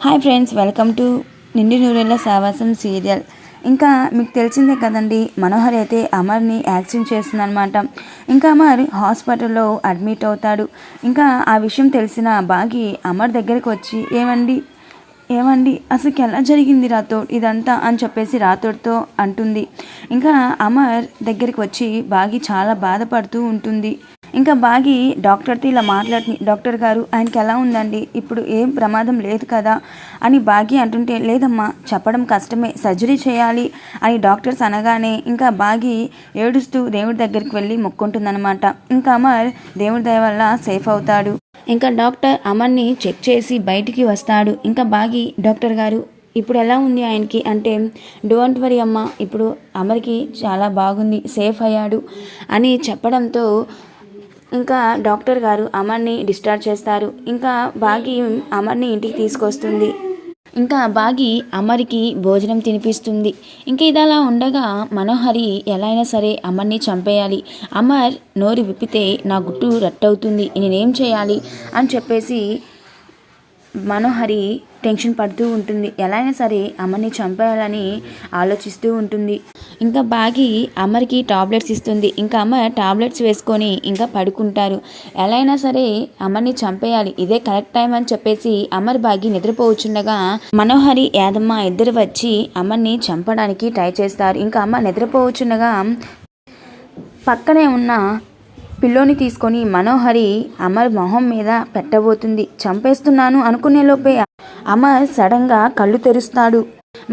Hi friends, welcome to నిండి నూరేళ్ల సావాసం సీరియల్. ఇంకా మీకు తెలిసిందే కదండి, మనోహర్ అయితే అమర్ని యాక్సిడెంట్ చేస్తుందన్నమాట. ఇంకా అమర్ హాస్పిటల్లో అడ్మిట్ అవుతాడు. ఇంకా ఆ విషయం తెలిసిన బాగి అమర్ దగ్గరికి వచ్చి ఏమండి అసలు ఎలా జరిగింది రాథోడ్ ఇదంతా అని చెప్పేసి రాథోడ్తో అంటుంది. ఇంకా అమర్ దగ్గరికి వచ్చి బాగి చాలా బాధపడుతూ ఉంటుంది. ఇంకా బాగి డాక్టర్తో ఇలా మాట్లాడి, డాక్టర్ గారు ఆయనకి ఎలా ఉందండి, ఇప్పుడు ఏం ప్రమాదం లేదు కదా అని బాగి అంటుంటే, లేదమ్మా చెప్పడం కష్టమే, సర్జరీ చేయాలి అని డాక్టర్స్ అనగానే ఇంకా బాగి ఏడుస్తూ దేవుడి దగ్గరికి వెళ్ళి మొక్కుంటుందన్నమాట. ఇంకా అమర్ దేవుడి దయ వల్ల సేఫ్ అవుతాడు. ఇంకా డాక్టర్ అమర్ని చెక్ చేసి బయటికి వస్తాడు. ఇంకా బాగి, డాక్టర్ గారు ఇప్పుడు ఎలా ఉంది ఆయనకి అంటే, డోంట్ వరీ అమ్మ, ఇప్పుడు అమర్కి చాలా బాగుంది, సేఫ్ అయ్యాడు అని చెప్పడంతో ఇంకా డాక్టర్ గారు అమర్ని డిశ్చార్జ్ చేస్తారు. ఇంకా బాగి అమర్ని ఇంటికి తీసుకొస్తుంది. ఇంకా బాగి అమర్కి భోజనం తినిపిస్తుంది. ఇంకా ఇదలా ఉండగా మనోహరి ఎలా అయినా సరే అమర్ని చంపేయాలి, అమర్ నోరు విప్పితే నా గుట్టు రట్టవుతుంది, నేనేం చేయాలి అని చెప్పేసి మనోహరి టెన్షన్ పడుతూ ఉంటుంది. ఎలా అయినా సరే అమర్ని చంపేయాలని ఆలోచిస్తూ ఉంటుంది. ఇంకా బాగి అమర్కి టాబ్లెట్స్ ఇస్తుంది. ఇంకా అమర్ టాబ్లెట్స్ వేసుకొని ఇంకా పడుకుంటారు. ఎలా అయినా సరే అమర్ని చంపేయాలి, ఇదే కరెక్ట్ టైం అని చెప్పేసి అమర్ బాగి నిద్రపోవచ్చుండగా మనోహరి యాదమ్మ ఇద్దరు వచ్చి అమర్ని చంపడానికి ట్రై చేస్తారు. ఇంకా అమ్మ నిద్రపోవచ్చుండగా పక్కనే ఉన్న పిల్లోని తీసుకొని మనోహరి అమర్ మొహం మీద పెట్టబోతుంది. చంపేస్తున్నాను అనుకునే లోపే అమర్ సడన్గా కళ్ళు తెరుస్తాడు.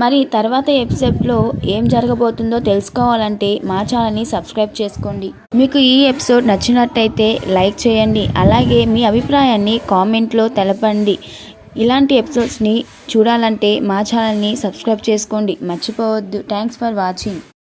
మరి తర్వాత ఎపిసోడ్లో ఏం జరగబోతుందో తెలుసుకోవాలంటే మా ఛానల్ని సబ్స్క్రైబ్ చేసుకోండి. మీకు ఈ ఎపిసోడ్ నచ్చినట్టయితే లైక్ చేయండి, అలాగే మీ అభిప్రాయాన్ని కామెంట్లో తెలపండి. ఇలాంటి ఎపిసోడ్స్ని చూడాలంటే మా ఛానల్ని సబ్స్క్రైబ్ చేసుకోండి, మర్చిపోవద్దు. Thanks for watching.